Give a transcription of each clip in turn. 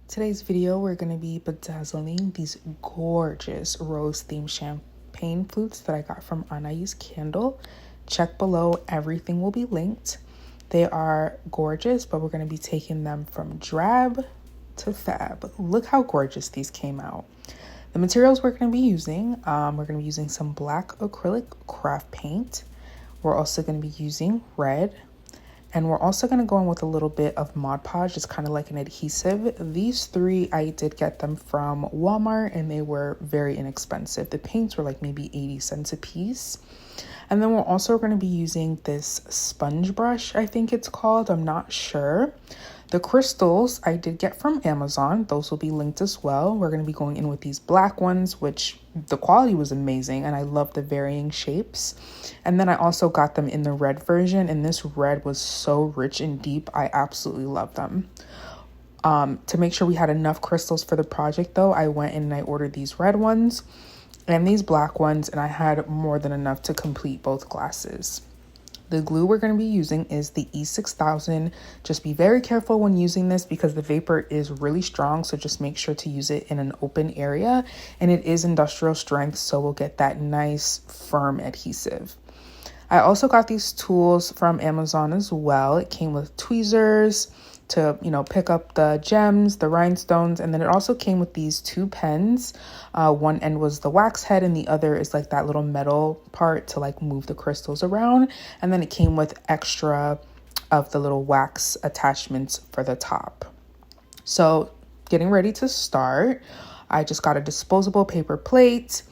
Today's video, we're going to be bedazzling these gorgeous rose themed champagne flutes that I got from Anais Candle. Check below, everything will be linked. They are gorgeous, but we're going to be taking them from drab to fab. Look how gorgeous these came out. The materials we're going to be using, we're going to be using some black acrylic craft paint. We're also going to be using red. And we're also going to go in with a little bit of Mod Podge. It's kind of like an adhesive. These three, I did get them from Walmart and they were very inexpensive. The paints were like maybe 80 cents a piece. And then we're also going to be using this sponge brush, I think it's called. I'm not sure. The crystals I did get from Amazon. Those will be linked as well. We're going to be going in with these black ones, which the quality was amazing. And I love the varying shapes. And then I also got them in the red version. And this red was so rich and deep. I absolutely love them. To make sure we had enough crystals for the project though, I went in and I ordered these red ones and these black ones. And I had more than enough to complete both glasses. The glue we're going to be using is the E6000. Just be very careful when using this because the vapor is really strong. So just make sure to use it in an open area. And it is industrial strength, so we'll get that nice firm adhesive. I also got these tools from Amazon as well. It came with tweezers to, pick up the gems, the rhinestones, and then it also came with these two pens. One end was the wax head and the other is like that little metal part to like move the crystals around. And then it came with extra of the little wax attachments for the top. So getting ready to start, I just got a disposable paper plate.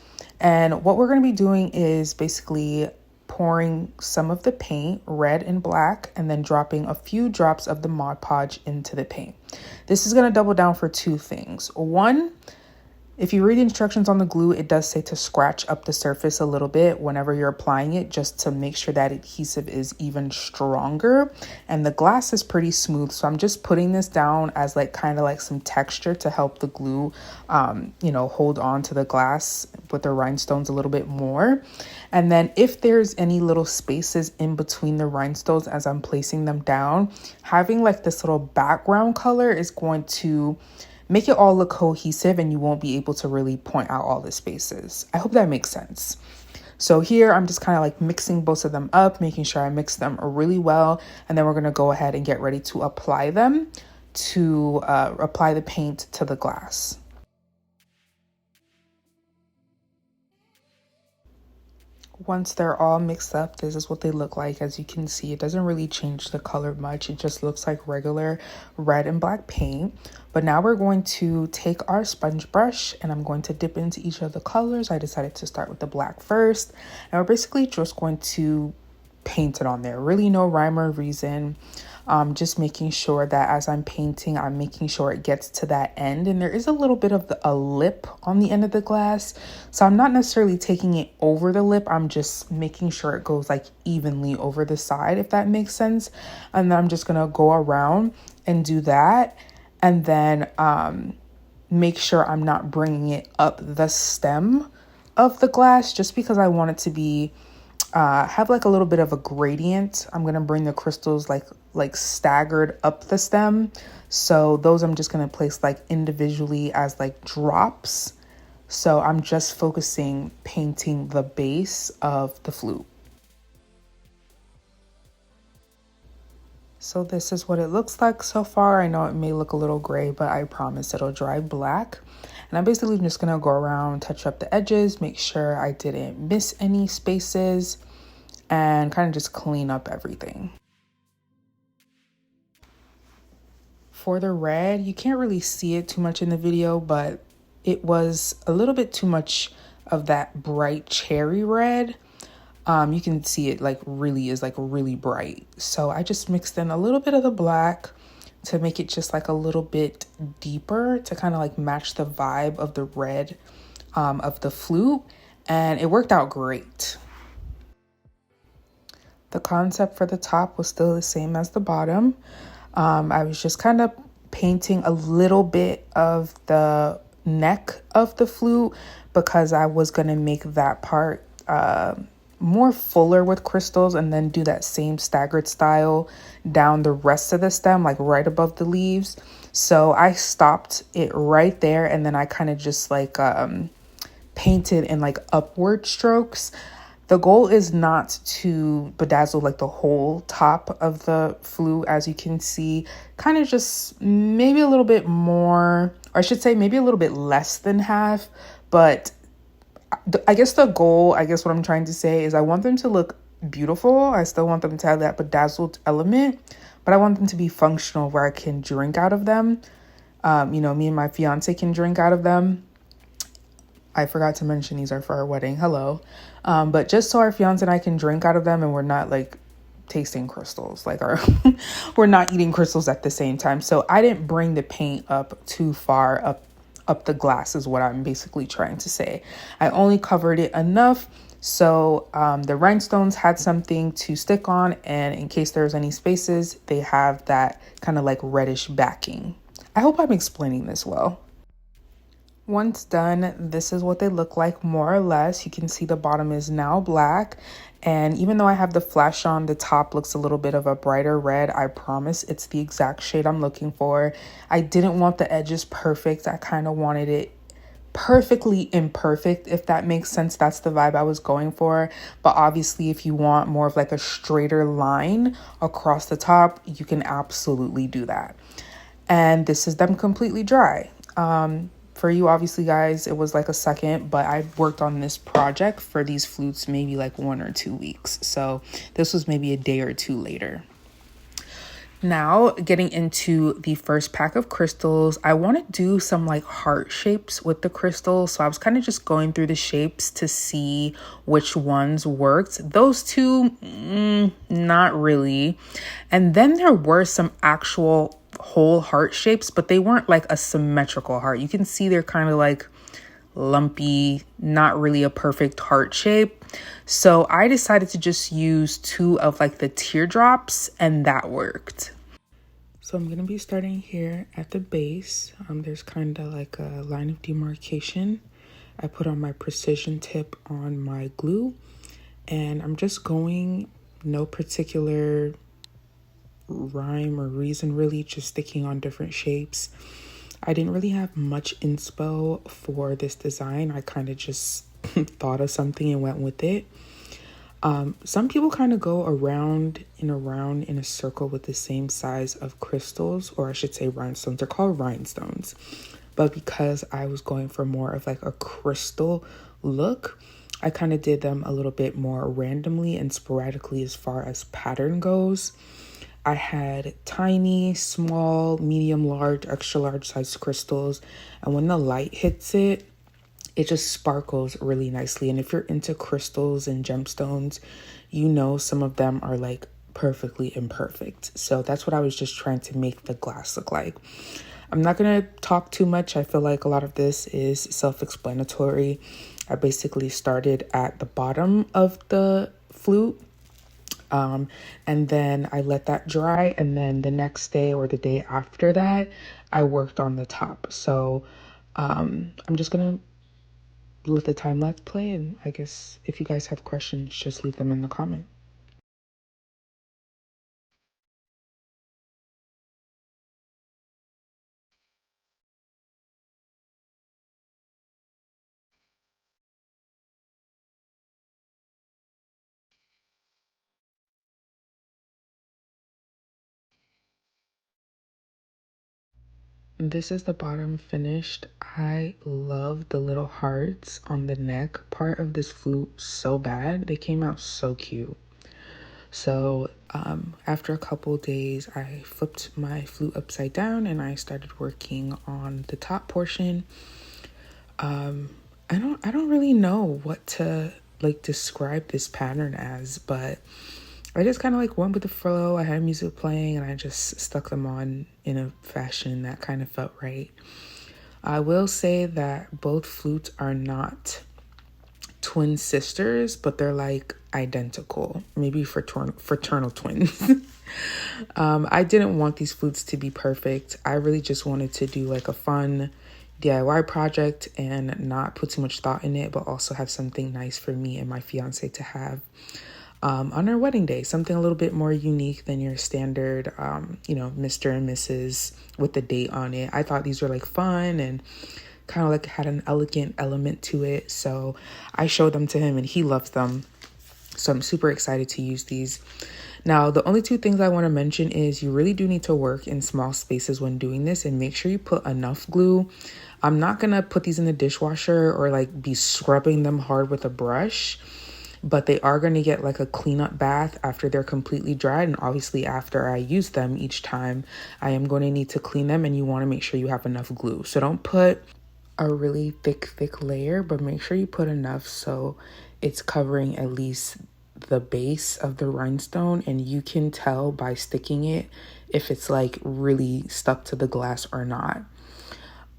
And what we're going to be doing is basically pouring some of the paint, red and black, and then dropping a few drops of the Mod Podge into the paint. This is going to double down for two things. One, if you read the instructions on the glue, it does say to scratch up the surface a little bit whenever you're applying it, just to make sure that adhesive is even stronger. And the glass is pretty smooth, so I'm just putting this down as like kind of like some texture to help the glue, hold on to the glass with the rhinestones a little bit more. And then if there's any little spaces in between the rhinestones as I'm placing them down, having like this little background color is going to make it all look cohesive and you won't be able to really point out all the spaces. I hope that makes sense. So here I'm just kind of like mixing both of them up, making sure I mix them really well. And then we're going to go ahead and get ready to apply them to apply the paint to the glass. Once they're all mixed up, this is what they look like. As you can see, it doesn't really change the color much. It just looks like regular red and black paint. But now we're going to take our sponge brush and I'm going to dip into each of the colors. I decided to start with the black first. And we're basically just going to paint it on there. Really no rhyme or reason. Just making sure that as I'm painting, I'm making sure it gets to that end. And there is a little bit of a lip on the end of the glass. So I'm not necessarily taking it over the lip. I'm just making sure it goes like evenly over the side, if that makes sense. And then I'm just going to go around and do that. And then make sure I'm not bringing it up the stem of the glass just because I want it to be have like a little bit of a gradient. I'm going to bring the crystals like staggered up the stem. So those I'm just going to place like individually as like drops. So I'm just focusing painting the base of the flute. So this is what it looks like so far. I know it may look a little gray, but I promise it'll dry black. And I'm basically just going to go around, touch up the edges, make sure I didn't miss any spaces, and kind of just clean up everything. For the red, you can't really see it too much in the video, but it was a little bit too much of that bright cherry red. You can see it really bright. So I just mixed in a little bit of the black to make it just like a little bit deeper to kind of like match the vibe of the red of the flute. And it worked out great. The concept for the top was still the same as the bottom. I was just kind of painting a little bit of the neck of the flute because I was going to make that part more fuller with crystals and then do that same staggered style down the rest of the stem, like right above the leaves. So I stopped it right there, and then I kind of just like painted in like upward strokes. The goal is not to bedazzle like the whole top of the flute, as you can see, kind of just maybe a little bit more, or I should say maybe a little bit less than half. But I guess the goal, I guess what I'm trying to say is I want them to look beautiful. I still want them to have that bedazzled element, but I want them to be functional where I can drink out of them. Me and my fiance can drink out of them. I forgot to mention these are for our wedding. Hello. But just so our fiance and I can drink out of them and we're not like tasting crystals, like we're not eating crystals at the same time. So I didn't bring the paint up too far up the glass is what I'm basically trying to say. I only covered it enough so the rhinestones had something to stick on, and in case there's any spaces, they have that kind of like reddish backing. I hope I'm explaining this well. Once done, this is what they look like more or less. You can see the bottom is now black. And even though I have the flash on, the top looks a little bit of a brighter red. I promise it's the exact shade I'm looking for. I didn't want the edges perfect. I kind of wanted it perfectly imperfect, if that makes sense. That's the vibe I was going for. But obviously, if you want more of like a straighter line across the top, you can absolutely do that. And this is them completely dry. For you, obviously, guys, it was like a second, but I worked on this project for these flutes maybe like 1 or 2 weeks. So this was maybe a day or two later. Now, getting into the first pack of crystals, I want to do some like heart shapes with the crystals. So I was kind of just going through the shapes to see which ones worked. Those two, not really. And then there were some actual whole heart shapes, but they weren't like a symmetrical heart. You can see they're kind of like lumpy, not really a perfect heart shape. So I decided to just use 2 of like the teardrops, and that worked. So I'm going to be starting here at the base. There's kind of like a line of demarcation. I put on my precision tip on my glue, and I'm just going, no particular rhyme or reason really, just sticking on different shapes. I didn't really have much inspo for this design. I kind of just thought of something and went with it. Some people kind of go around and around in a circle with the same size of crystals, or I should say rhinestones. They're called rhinestones. But because I was going for more of like a crystal look, I kind of did them a little bit more randomly and sporadically as far as pattern goes. I had tiny, small, medium, large, extra large size crystals. And when the light hits it, it just sparkles really nicely. And if you're into crystals and gemstones, you know some of them are like perfectly imperfect. So that's what I was just trying to make the glass look like. I'm not going to talk too much. I feel like a lot of this is self-explanatory. I basically started at the bottom of the flute. And then I let that dry, and then the next day or the day after that, I worked on the top. So I'm just gonna let the time lapse play, and I guess if you guys have questions, just leave them in the comment. This is the bottom finished. I love the little hearts on the neck part of this flute so bad. They came out so cute. So after a couple days, I flipped my flute upside down and I started working on the top portion. I don't really know what to like describe this pattern as, but I just kind of like went with the flow. I had music playing and I just stuck them on in a fashion that kind of felt right. I will say that both flutes are not twin sisters, but they're like identical, maybe fraternal twins. I didn't want these flutes to be perfect. I really just wanted to do like a fun DIY project and not put too much thought in it, but also have something nice for me and my fiance to have. on our wedding day, something a little bit more unique than your standard, Mr. and Mrs. with the date on it. I thought these were like fun and kind of like had an elegant element to it. So I showed them to him and he loves them. So I'm super excited to use these. Now, the only two things I want to mention is you really do need to work in small spaces when doing this and make sure you put enough glue. I'm not going to put these in the dishwasher or like be scrubbing them hard with a brush, but they are going to get like a cleanup bath after they're completely dried. And obviously after I use them each time, I am going to need to clean them, and you want to make sure you have enough glue. So don't put a really thick layer, but make sure you put enough so it's covering at least the base of the rhinestone, and you can tell by sticking it if it's like really stuck to the glass or not.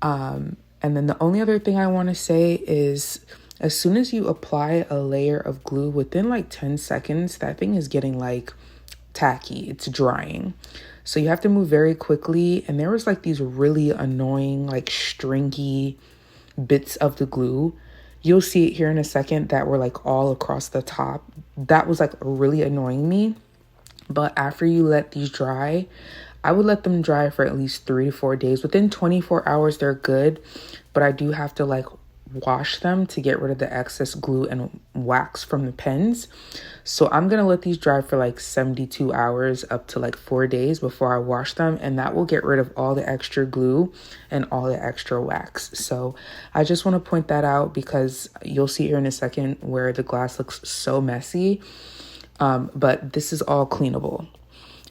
And then the only other thing I want to say is as soon as you apply a layer of glue, within like 10 seconds, that thing is getting like tacky. It's drying. So you have to move very quickly. And there was like these really annoying, like stringy bits of the glue. You'll see it here in a second that were like all across the top. That was like really annoying me. But after you let these dry, I would let them dry for at least 3 to 4 days. Within 24 hours, they're good. But I do have to like wash them to get rid of the excess glue and wax from the pens. So I'm going to let these dry for like 72 hours up to like 4 days before I wash them. And that will get rid of all the extra glue and all the extra wax. So I just want to point that out because you'll see here in a second where the glass looks so messy. But this is all cleanable.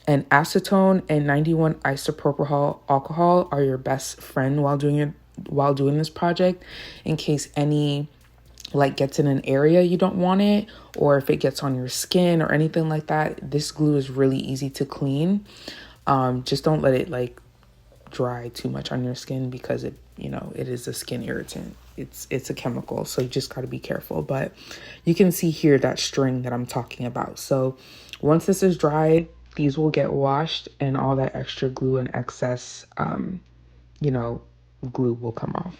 And acetone and 91 isopropyl alcohol are your best friend while doing this project, in case any like gets in an area you don't want it, or if it gets on your skin or anything like that. This glue is really easy to clean. Just don't let it like dry too much on your skin because it is a skin irritant. It's a chemical, so you just got to be careful. But you can see here that string that I'm talking about. So once this is dried, these will get washed and all that extra glue and excess glue will come off.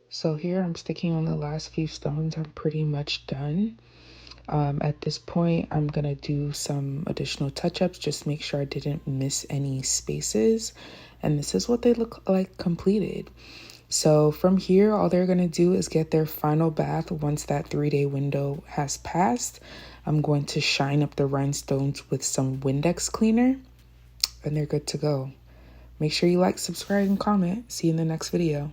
So here I'm sticking on the last few stones. I'm pretty much done. At this point, I'm gonna do some additional touch-ups, just make sure I didn't miss any spaces. And this is what they look like completed. So from here, all they're gonna do is get their final bath. Once that 3-day window has passed, I'm going to shine up the rhinestones with some Windex cleaner, and they're good to go. Make sure you like, subscribe, and comment. See you in the next video.